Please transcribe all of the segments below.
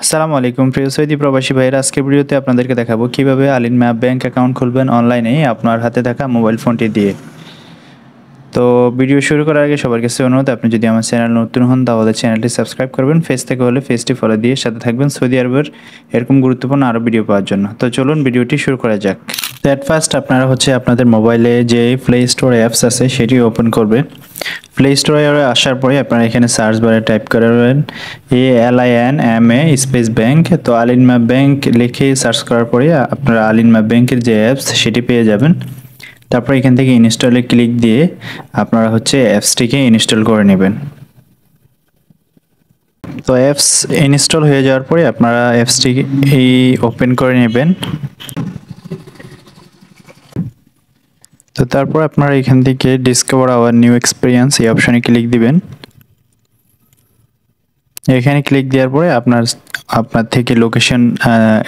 আসসালামু আলাইকুম প্রিয় সৌদি প্রবাসী ভাইয়েরা, আজকের ভিডিওতে আপনাদেরকে দেখাবো কিভাবে আলিন ম্যাপ ব্যাংক অ্যাকাউন্ট খুলবেন অনলাইনে আপনার হাতে থাকা মোবাইল ফোনটি দিয়ে। তো ভিডিও শুরু করার আগে সবার কাছে অনুরোধ, আপনি যদি আমার চ্যানেল নতুন হন তাহলে চ্যানেলটি সাবস্ক্রাইব করবেন, ফেস থেকে হলে ফেসটি ফলো দিয়ে সাথে থাকবেন সৌদি আরবের এরকম গুরুত্বপূর্ণ আরও ভিডিও পাওয়ার জন্য। তো চলুন ভিডিওটি শুরু করা যাক। তো অ্যাট ফার্স্ট আপনারা আপনাদের মোবাইলে যে প্লে স্টোর অ্যাপস আছে সেটি ওপেন করবেন। প্লে স্টোরে আসার পরে আপনারা এখানে সার্চ বারে টাইপ করবেন ALINMA স্পেস ব্যাংক। তো আলিন ম্যাপ ব্যাংক লিখে সার্চ করার পরে আপনারা আলিন ম্যাপ ব্যাংকের যে অ্যাপস সেটি পেয়ে যাবেন। তারপর এখান থেকে ইনস্টলে ক্লিক দিয়ে আপনারা অ্যাপসটিকে ইনস্টল করে নেবেন। তো অ্যাপস ইনস্টল হয়ে যাওয়ার পরে আপনারা অ্যাপসটি ওপেন করে নেবেন। তো তারপর আপনারা এখান থেকে ডিসকভার আওয়ার নিউ এক্সপিরিয়েন্স এই অপশনে ক্লিক দিবেন। এখানে ক্লিক দেওয়ার পরে আপনার থেকে লোকেশন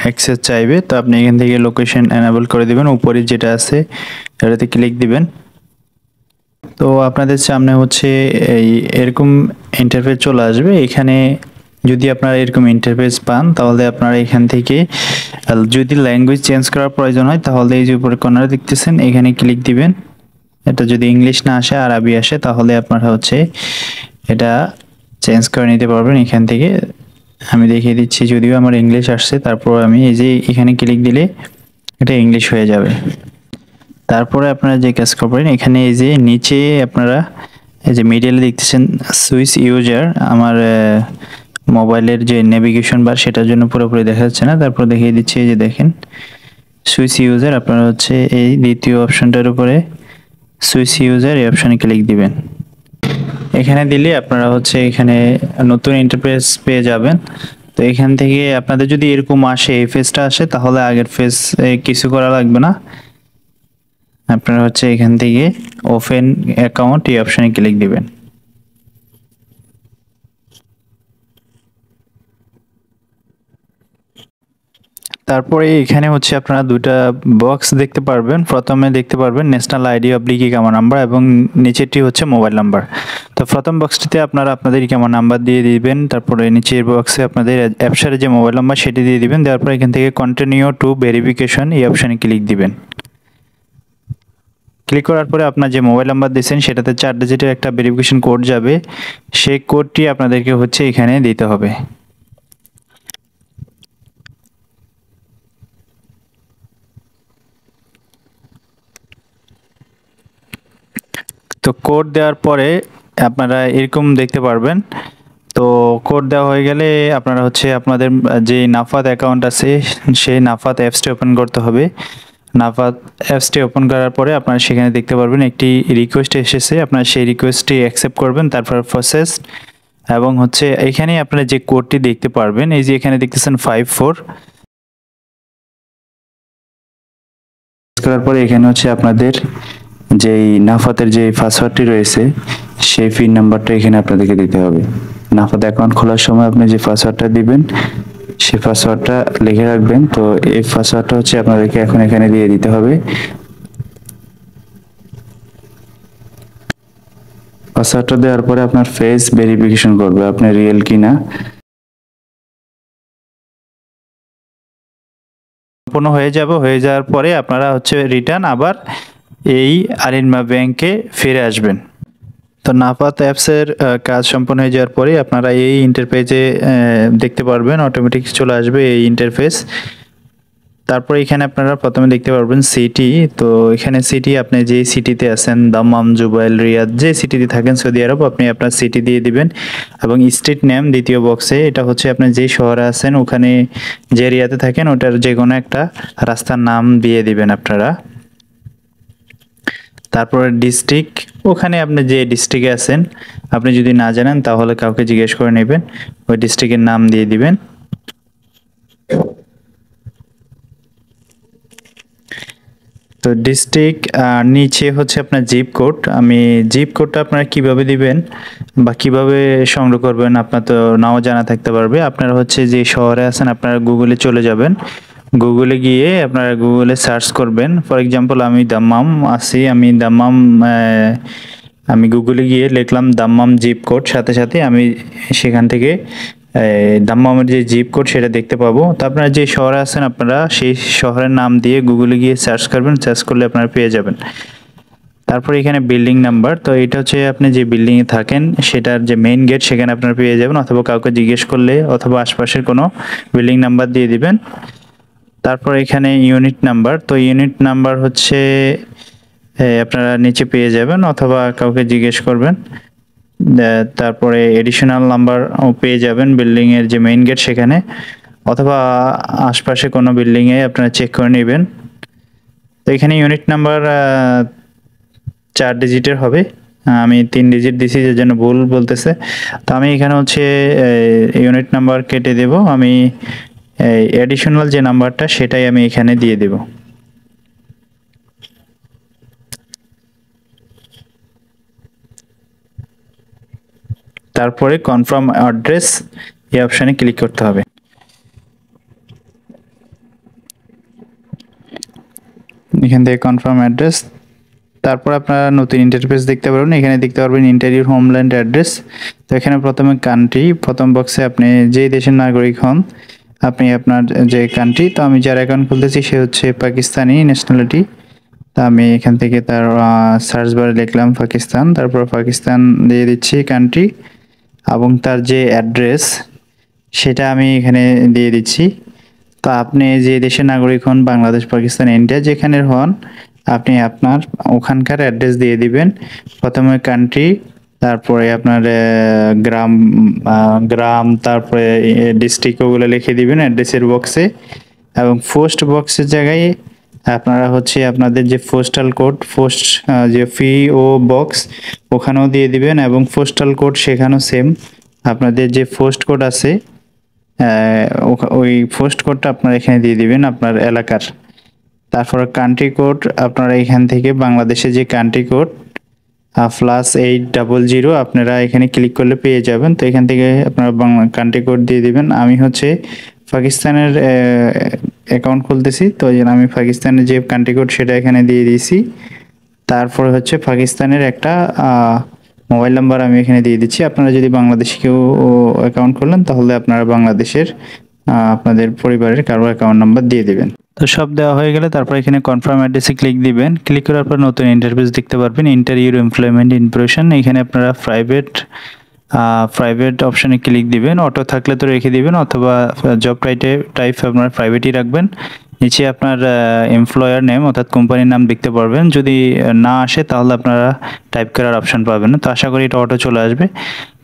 অ্যাক্সেস চাইবে, তো আপনি এখান থেকে লোকেশন এনেবল করে দিবেন। উপরে যেটা আছে এটাতে ক্লিক দিবেন। তো আপনাদের সামনে এরকম ইন্টারফেস চলে আসবে। এখানে যদি আপনারা এরকম ইন্টারফেস পান তাহলে আপনারা এখান থেকে যদি ল্যাঙ্গুয়েজ চেঞ্জ করার প্রয়োজন হয় তাহলে এই যে উপরে কর্নারে দেখতেছেন এখানে ক্লিক দিবেন। এটা যদি ইংলিশ না আসে আরবি আসে তাহলে আপনারা এটা চেঞ্জ করে নিতে পারবেন এখান থেকে। আমি দেখিয়ে দিচ্ছি, যদিও আমার ইংলিশ আসছে, তারপর আমি এই যে এখানে ক্লিক দিলে এটা ইংলিশ হয়ে যাবে। তারপরে আপনারা যে কাজ করবেন, এখানে এই যে নিচে আপনারা এই যে মিডলে দেখতেছেন সুইচ ইউজার, আমার মোবাইলের যে নেভিগেশন বার সেটার জন্য পুরোপুরি দেখা যাচ্ছে না, তারপর দেখিয়ে দিচ্ছি। এই যে দেখেন সুইচ ইউজার, আপনারা এই দ্বিতীয় অপশনটার উপরে সুইচ ইউজার এই অপশনে ক্লিক দিবেন। এখানে দিলে আপনারা এখানে নতুন ইন্টারফেস পেয়ে যাবেন। তো এখান থেকে আপনাদের যদি এরকম আসে, এই ফেসটা আসে, তাহলে আগের ফেস কিছু করা লাগবে না। আপনারা এখান থেকে ওপেন অ্যাকাউন্ট এই অপশনে ক্লিক দিবেন। তারপরে এখানে আপনারা দুইটা বক্স দেখতে পারবেন। প্রথমে দেখতে পারবেন ন্যাশনাল আইডি অবলিক ইকামা নাম্বার এবং নিচেরটি মোবাইল নাম্বার। তো প্রথম বক্সটিতে আপনারা আপনাদের ইকামা নাম্বার দিয়ে দিবেন, তারপরে নিচের বক্সে আপনাদের অ্যাপসারে যে মোবাইল নাম্বার সেটি দিয়ে দিবেন। দেওয়ার পর এখান থেকে কন্টিনিউ টু ভেরিফিকেশন এই অপশানে ক্লিক দিবেন। ক্লিক করার পরে আপনার যে মোবাইল নাম্বার দিয়েছেন সেটাতে 4 ডিজিটের একটা ভেরিফিকেশন কোড যাবে, সেই কোডটি আপনাদেরকে এখানে দিতে হবে। তো কোড দেওয়ার পরে আপনারা এরকম দেখতে পারবেন। তো কোড দেওয়া হয়ে গেলে আপনারা আপনাদের যে নাফাত অ্যাকাউন্ট আছে সেই নাফাত অ্যাপসটি ওপেন করতে হবে। নাফাত অ্যাপসটি ওপেন করার পরে আপনারা সেখানে দেখতে পারবেন একটি রিকোয়েস্ট এসেছে, আপনারা সেই রিকোয়েস্টটি অ্যাকসেপ্ট করবেন, তারপর প্রসেস এবং এখানে আপনারা যে কোডটি দেখতে পারবেন, এই যে এখানে দেখতেছেন 54 করার পরে এখানে আপনাদের যেই নাফাতের যে পাসওয়ার্ডটি রয়েছে সেই পিন নাম্বারটা এখানে আপনাদেরকে দিতে হবে। নাফাত অ্যাকাউন্ট খোলার সময় আপনি যে পাসওয়ার্ডটা দিবেন সেই পাসওয়ার্ডটা লিখে রাখবেন। তো এই পাসওয়ার্ডটা আপনাদেরকে এখন এখানে দিয়ে দিতে হবে। পাসওয়ার্ডটা দেওয়ার পরে আপনার ফেস ভেরিফিকেশন করবে আপনি রিয়েল কিনা। সম্পূর্ণ হয়ে যাওয়ার পরে আপনারা রিটার্ন আবার এই আলিন ম্যাপ ব্যাংকে ফিরে আসবেন। তো নাফাত অ্যাপসের কাজ সম্পন্ন হয়ে যাওয়ার পরে আপনারা এই ইন্টারফেসে দেখতে পারবেন, অটোমেটিক চলে আসবে এই ইন্টারফেস। তারপর এখানে আপনারা প্রথমে দেখতে পারবেন সিটি। তো এখানে সিটি, আপনি যে সিটিতে আছেন, দাম্মাম, জুবাইল, রিয়াদ, যে সিটিতে থাকেন সৌদি আরব, আপনি আপনার সিটি দিয়ে দিবেন। এবং স্ট্রিট নেম দ্বিতীয় বক্সে, এটা আপনি যে শহরে আছেন ওখানে যে এরিয়াতে থাকেন ওটার যে কোনো একটা রাস্তার নাম দিয়ে দিবেন আপনারা। তারপরে ডিস্ট্রিক্ট, ওখানে আপনি যে ডিস্ট্রিক্টে আছেন, আপনি যদি না জানেন তাহলে কাউকে জিজ্ঞেস করে নেবেন, ওই ডিস্ট্রিক্টের নাম দিয়ে দিবেন। তো ডিস্ট্রিক্ট নিচে আপনার জিপ কোড। আমি জিপ কোডটা আপনারা কিভাবে দিবেন বা কিভাবে সংগ্রহ করবেন আপনার তো নাও জানা থাকতে পারবে। আপনারা যে শহরে আছেন আপনারা গুগলে চলে যাবেন, গুগলে গিয়ে আপনারা গুগলে সার্চ করবেন। ফর এক্সাম্পল আমি দাম্মাম আছি, আমি গুগলে গিয়ে লিখলাম দাম্মাম জিপ কোড, সাথে সাথে আমি সেখান থেকে দাম্মামের যে জিপ কোড সেটা দেখতে পাবো। তো আপনারা যে শহরে আছেন আপনারা সেই শহরের নাম দিয়ে গুগলে গিয়ে সার্চ করবেন, সার্চ করলে আপনারা পেয়ে যাবেন। তারপর এখানে বিল্ডিং নাম্বার, তো এটা হচ্ছে আপনি যে বিল্ডিংয়ে থাকেন সেটার যে মেইন গেট সেখানে আপনারা পেয়ে যাবেন, অথবা কাউকে জিজ্ঞেস করলে অথবা আশপাশের কোনো বিল্ডিং নাম্বার দিয়ে দিবেন। তারপর এখানে ইউনিট নাম্বার, তো ইউনিট নাম্বার হচ্ছে আপনারা নিচে পেয়ে যাবেন অথবা কাউকে জিজ্ঞেস করবেন। তারপরে এডিশনাল নাম্বার পেয়ে যাবেন বিল্ডিংয়ের যে মেইন গেট সেখানে, অথবা আশপাশে কোনো বিল্ডিংয়ে আপনারা চেক করে নেবেন। তো এখানে ইউনিট নাম্বার 4 ডিজিটের হবে, আমি 3 ডিজিট দিছি যে জন্য ভুল বলতেছে। তো আমি এখানে হচ্ছে ইউনিট নাম্বার কেটে দেব, আমি এডিশনাল যে নাম্বারটা সেটাই আমি এখানে দিয়ে দেব। তারপরে কনফার্ম অ্যাড্রেস এই অপশানে ক্লিক করতে হবে। এখান থেকে কনফার্ম অ্যাড্রেস, তারপর আপনারা নতুন ইন্টারফেস দেখতে পারবেন। এখানে দেখতে পারবেন ইন্টারিয়র হোমল্যান্ড অ্যাড্রেস। তো এখানে প্রথমে কান্ট্রি, প্রথম বক্সে আপনি যে দেশের নাগরিক হন আপনি আপনার যে কান্ট্রি, তো আমি যার অ্যাকাউন্ট খুলতেছি সে হচ্ছে পাকিস্তানি ন্যাশনালিটি। তা আমি এখান থেকে তার সার্চ বারে লিখলাম পাকিস্তান, তারপর পাকিস্তান দিয়ে দিচ্ছি কান্ট্রি, এবং তার যে অ্যাড্রেস সেটা আমি এখানে দিয়ে দিচ্ছি। তো আপনি যে দেশের নাগরিক হন, বাংলাদেশ, পাকিস্তান, ইন্ডিয়া যেখানের হন, আপনি আপনার ওখানকার অ্যাড্রেস দিয়ে দিবেন। প্রথমে কান্ট্রি, তারপরে আপনার গ্রাম, তারপরে ডিস্ট্রিক্ট, ওগুলো লিখে দিবেন অ্যাড্রেসের বক্সে। এবং পোস্ট বক্সের জায়গায় আপনারা হচ্ছে আপনাদের যে পোস্টাল কোড, যে ফি ও বক্স ওখানেও দিয়ে দিবেন, এবং পোস্টাল কোড সেখানেও সেম আপনাদের যে পোস্ট কোড আছে ওই পোস্ট কোডটা আপনারা এখানে দিয়ে দিবেন আপনার এলাকার। তারপর কান্ট্রি কোড আপনারা এখান থেকে বাংলাদেশের যে কান্ট্রি কোড +800 আপনারা এখানে ক্লিক করলে পেয়ে যাবেন। তো এখান থেকে আপনারা কান্ট্রি কোড দিয়ে দিবেন। আমি হচ্ছে পাকিস্তানের অ্যাকাউন্ট খুলতেছি, তো এই জন্য আমি পাকিস্তানের যে কান্ট্রি কোড সেটা এখানে দিয়ে দিয়েছি। তারপর হচ্ছে পাকিস্তানের একটা মোবাইল নাম্বার আমি এখানে দিয়ে দিচ্ছি। আপনারা যদি বাংলাদেশে কেউ অ্যাকাউন্ট খোলেন তাহলে আপনারা বাংলাদেশের আপনাদের পরিবারের কারো অ্যাকাউন্ট নাম্বার দিয়ে দিবেন। তো সব দেওয়া হয়ে গেলে তারপর এখানে কনফার্ম অ্যাড্রেসে ক্লিক দিবেন। ক্লিক করার পর নতুন ইন্টারফেস দেখতে পারবেন, ইন্টারভিউ এমপ্লয়মেন্ট ইনফরমেশন। এখানে আপনারা প্রাইভেট অপশানে ক্লিক দিবেন, অটো থাকলে তো রেখে দিবেন, অথবা জব টাইপ আপনারা প্রাইভেটই রাখবেন। নিচে আপনার এমপ্লয়ার নেম অর্থাৎ কোম্পানির নাম দেখতে পারবেন, যদি না আসে তাহলে আপনারা টাইপ করার অপশান পাবেন না। তো আশা করি এটা অটো চলে আসবে।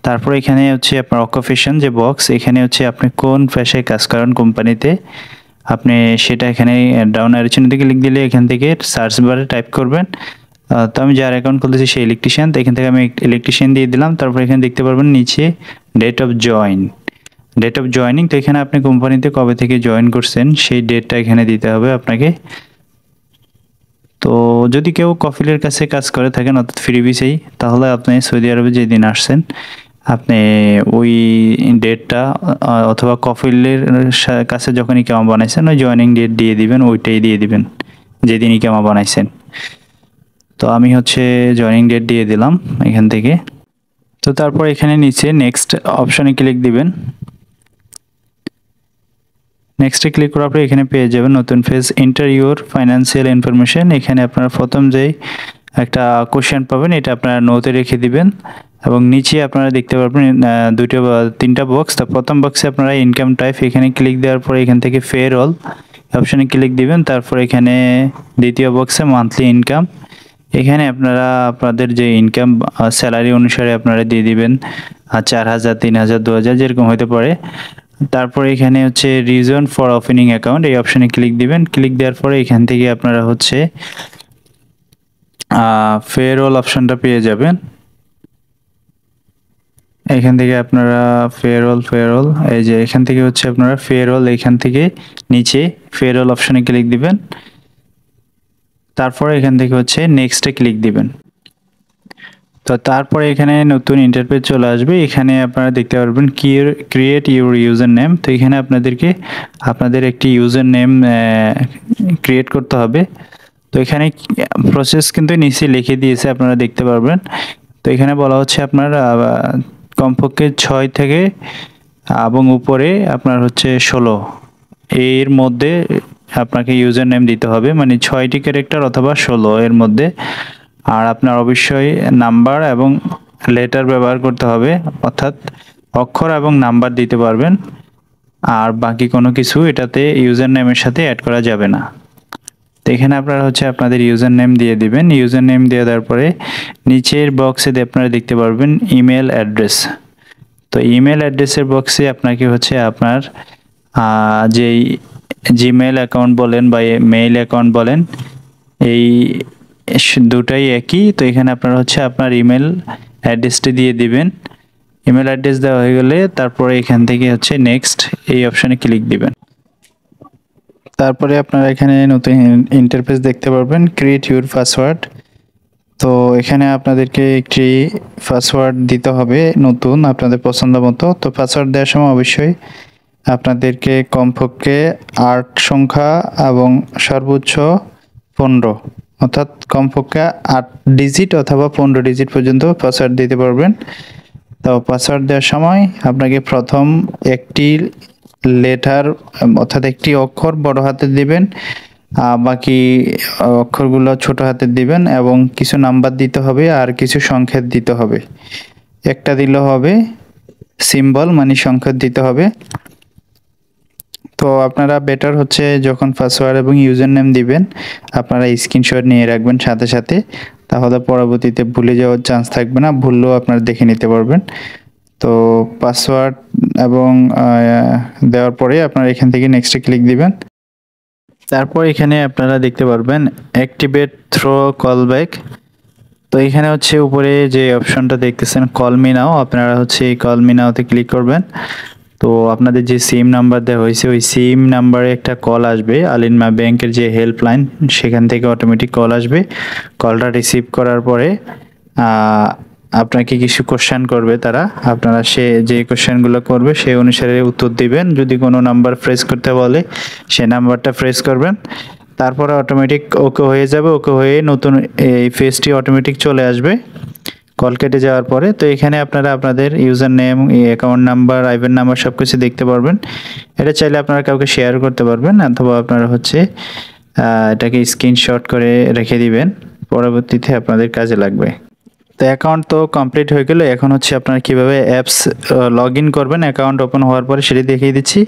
তারপর এখানে হচ্ছে আপনার অকুপেশন যে বক্স, এখানে হচ্ছে আপনি কোন পেশায় কাজ করেন কোম্পানিতে, আপনি সেটা এখানে ডাউন অ্যারো চিহ্নের দিকে লিখ দিলে এখান থেকে সার্চ বারে টাইপ করবেন। তো আমি যার অ্যাকাউন্ট খুলতেছি সেই ইলেকট্রিশিয়ান, তো এখান থেকে আমি ইলেকট্রিশিয়ান দিয়ে দিলাম। তারপর এখানে দেখতে পারবেন নিচে ডেট অফ জয়েনিং, তো এখানে আপনি কোম্পানিতে কবে থেকে জয়েন করছেন সেই ডেটটা এখানে দিতে হবে আপনাকে। তো যদি কেউ কফিলের কাছে কাজ করে থাকেন অর্থাৎ ফ্রিবিসেই, তাহলে আপনি সৌদি আরবে যেদিন আসছেন আপনি ওই ডেটটা, অথবা কফিলের কাছে যখন ইকামা বানাইছেন ওই জয়েনিং ডেট দিয়ে দিবেন, ওইটাই দিয়ে দিবেন যেদিন ইকামা বানাইছেন। তো আমি হচ্ছে জয়েনিং ডেট দিয়ে দিলাম এখান থেকে। তো তারপর এখানে নিচে নেক্সট অপশানে ক্লিক দিবেন। নেক্সটে ক্লিক করার পর এখানে পেয়ে যাবেন নতুন page, enter your financial information. এখানে আপনারা প্রথম যেই একটা কোশ্চেন পাবেন এটা আপনারা নোতে রেখে দিবেন, এবং নিচে আপনারা দেখতে পারবেন দুটো বা তিনটা বক্স। তো প্রথম বক্সে আপনারা ইনকাম টাইপ এখানে ক্লিক দেওয়ার পরে এখান থেকে পেরোল অপশানে ক্লিক দিবেন। তারপর এখানে দ্বিতীয় বক্সে মান্থলি ইনকাম, এখানে আপনারা আপনাদের যে ইনকাম স্যালারি অনুসারে আপনারা দিয়ে দিবেন 4000, 3000, 2000 যেরকম হতে পারে। তারপরে এখানে হচ্ছে রিজন ফর ওপেনিং অ্যাকাউন্ট, এই অপশানে ক্লিক দিবেন। ক্লিক দেওয়ার পরে এখান থেকে আপনারা হচ্ছে পেরোল অপশানটা পেয়ে যাবেন। এখান থেকে আপনারা পেরোল এই যে এখান থেকে হচ্ছে আপনারা পেরোল, এখান থেকে নিচে পেরোল অপশানে ক্লিক দিবেন। তারপরে এখান থেকে হচ্ছে নেক্সটে ক্লিক দিবেন। তো তারপরে এখানে নতুন ইন্টারফেস চলে আসবে। এখানে আপনারা দেখতে পারবেন ক্রিয়েট ইউর ইউজার নেম। তো এখানে আপনাদের একটি ইউজার নেম ক্রিয়েট করতে হবে। তো এখানে প্রসেস কিন্তু নিচে লিখে দিয়েছে, আপনারা দেখতে পারবেন। তো এখানে বলা হচ্ছে আপনার কমপক্ষে 6 থেকে এবং উপরে আপনার হচ্ছে 16 এর মধ্যে আপনাকে ইউজার নেম দিতে হবে, মানে 6টি ক্যারেক্টার অথবা 16 এর মধ্যে। আর আপনার অবশ্যই নাম্বার এবং লেটার ব্যবহার করতে হবে, অর্থাৎ অক্ষর এবং নাম্বার দিতে পারবেন। আর বাকি কোনো কিছু এটাতে ইউজার নেমের সাথে অ্যাড করা যাবে না। তো এখানে আপনারা হচ্ছে আপনাদের ইউজার নেম দিয়ে দিবেন। ইউজার নেম দিয়ে দেওয়ার পরে নিচের বক্সে আপনারা দেখতে পারবেন ইমেল অ্যাড্রেস। তো ইমেল অ্যাড্রেসের বক্সে আপনাকে হচ্ছে আপনার যেই জিমেল অ্যাকাউন্ট বলেন বা মেইল অ্যাকাউন্ট বলেন, এই দুটাই একই। তো এখানে আপনারা হচ্ছে আপনার ইমেল অ্যাড্রেসটি দিয়ে দিবেন। ইমেল অ্যাড্রেস দেওয়া হয়ে গেলে তারপরে এখান থেকে হচ্ছে নেক্সট এই অপশানে ক্লিক দিবেন। তারপরে আপনারা এখানে নতুন ইন্টারফেস দেখতে পারবেন, ক্রিয়েট ইউর পাসওয়ার্ড। তো এখানে আপনাদেরকে একটি পাসওয়ার্ড দিতে হবে নতুন, আপনাদের পছন্দ মতো। তো পাসওয়ার্ড দেওয়ার সময় অবশ্যই আপনাদেরকে কমপক্ষে 8 সংখ্যা এবং সর্বোচ্চ 15, অর্থাৎ কমপক্ষে 8 ডিজিট অথবা 15 ডিজিট পর্যন্ত পাসওয়ার্ড দিতে পারবেন। তো পাসওয়ার্ড দেওয়ার সময় আপনাকে প্রথম একটি লেটার অর্থাৎ একটি অক্ষর বড় হাতে দিবেন, বাকি অক্ষরগুলো ছোট হাতে দিবেন এবং কিছু নাম্বার দিতে হবে আর কিছু সংখ্যা দিতে হবে। একটা দিলে হবে সিম্বল, মানে সংখ্যা দিতে হবে। তো আপনারা বেটার হচ্ছে যখন পাসওয়ার্ড এবং ইউজার নেম দিবেন আপনারা স্ক্রিনশট নিয়ে রাখবেন সাথে সাথে, তাহলে পরবর্তীতে ভুলে যাওয়ার চান্স থাকবে না, ভুললেও আপনারা দেখে নিতে পারবেন। তো পাসওয়ার্ড এবং দেওয়ার পরে আপনারা এখান থেকে নেক্সটে ক্লিক দিবেন। তারপর এখানে আপনারা দেখতে পারবেন অ্যাক্টিভেট থ্রো কল ব্যাক। তো এখানে হচ্ছে উপরে যে অপশনটা দেখতেছেন কল মি নাও, আপনারা হচ্ছে এই কল মি নাওতে ক্লিক করবেন। তো আপনাদের যে সিম নাম্বার দেওয়া হয়েছে ওই সিম নাম্বারে একটা কল আসবে, আলিনমা ব্যাংকের যে হেল্পলাইন সেখান থেকে অটোমেটিক কল আসবে। কলটা রিসিভ করার পরে আপনাকে কিছু কোশ্চেন করবে তারা, আপনারা সে যে কোশ্চেনগুলো করবে সেই অনুসারে উত্তর দিবেন। যদি কোনো নাম্বার প্রেস করতে বলে সে নাম্বারটা প্রেস করবেন, তারপরে অটোমেটিক ওকে হয়ে যাবে। ওকে হয়ে নতুন এই পেজটি অটোমেটিক চলে আসবে কল কেটে যাওয়ার পরে। তো এখানে আপনারা আপনাদের user name, account number, IBAN number সব কিছু দেখতে পারবেন। এটা চাইলে আপনারা কাউকে শেয়ার করতে পারবেন অথবা আপনারা হচ্ছে এটাকে স্ক্রিনশট করে রেখে দিবেন, পরবর্তীতে আপনাদের কাজে লাগবে। তো অ্যাকাউন্ট তো কমপ্লিট হয়ে গেল, এখন হচ্ছে আপনারা কীভাবে অ্যাপস লগ ইন করবেন অ্যাকাউন্ট ওপেন হওয়ার পরে সেটি দেখিয়ে দিচ্ছি।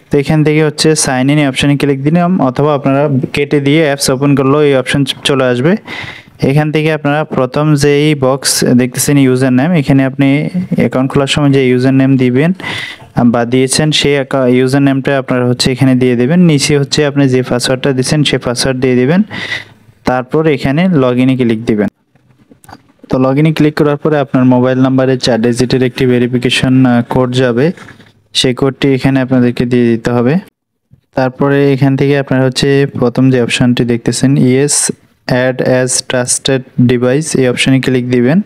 তো এখান থেকে হচ্ছে সাইন ইন অপশানে ক্লিক দিলাম, অথবা আপনারা কেটে দিয়ে অ্যাপস ওপেন করলেও এই অপশান চলে আসবে। এখান থেকে আপনারা প্রথম যেই বক্স দেখতেছেন ইউজার নেম, এখানে আপনি অ্যাকাউন্ট খোলার সময় যে ইউজার নেম দিবেন বা দিয়েছেন সেই ইউজার নেমটা আপনারা হচ্ছে এখানে দিয়ে দেবেন। নিচে হচ্ছে আপনি যে পাসওয়ার্ডটা দিয়েছেন সেই পাসওয়ার্ড দিয়ে দিবেন, তারপর এখানে লগ ইনে ক্লিক দিবেন। তো লগ ইনে ক্লিক করার পরে আপনার মোবাইল নাম্বারে 4 ডিজিটের একটি ভেরিফিকেশন কোড যাবে, সেই কোডটি এখানে আপনাদেরকে দিয়ে দিতে হবে। তারপরে এখান থেকে আপনারা হচ্ছে প্রথম যে অপশানটি দেখতেছেন yes add as trusted device, এই অপশানে ক্লিক দিবেন।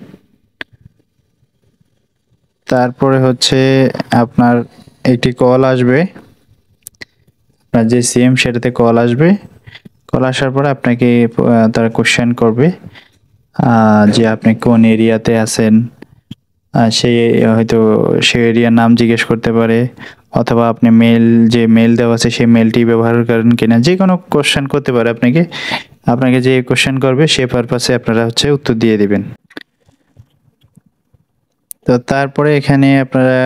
তারপরে হচ্ছে আপনার একটি কল আসবে, আপনার যে সিম সেটাতে কল আসবে। কল আসার পরে আপনাকে তারা কোশ্চেন করবে যে আপনি কোন এরিয়াতে আছেন, সে হয়তো সে এরিয়ার নাম জিজ্ঞেস করতে পারে, অথবা আপনি যে মেল দেওয়া আছে সেই মেলটি ব্যবহার করেন কিনা, যে কোনো কোশ্চেন করতে পারে আপনাকে যে কোশ্চেন করবে সে পারপাসে আপনারা হচ্ছে উত্তর দিয়ে দিবেন। তো তারপরে এখানে আপনারা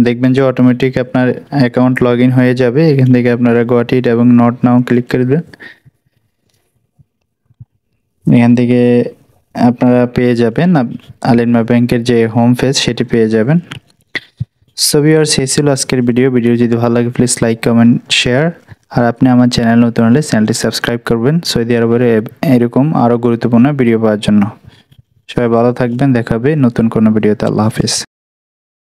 দেখবেন যে অটোমেটিক আপনার অ্যাকাউন্ট লগ ইন হয়ে যাবে। এখান থেকে আপনারা গট ইট এবং নট নাও ক্লিক করে দেবেন। এখান থেকে আপনারা পেয়ে যাবেন আলিনমা ব্যাংকের যে হোম পেজ সেটি পেয়ে যাবেন। সো ভিউয়ার্স, এই ছিল আজকের ভিডিও যদি ভালো লাগে প্লিজ লাইক, কমেন্ট, শেয়ার। আর আপনি আমার চ্যানেল নতুন হলে চ্যানেলটি সাবস্ক্রাইব করবেন সৌদি আরবের এরকম আরও গুরুত্বপূর্ণ ভিডিও পাওয়ার জন্য। সবাই ভালো থাকবেন, দেখা হবে নতুন কোনো ভিডিওতে। আল্লাহ হাফিজ।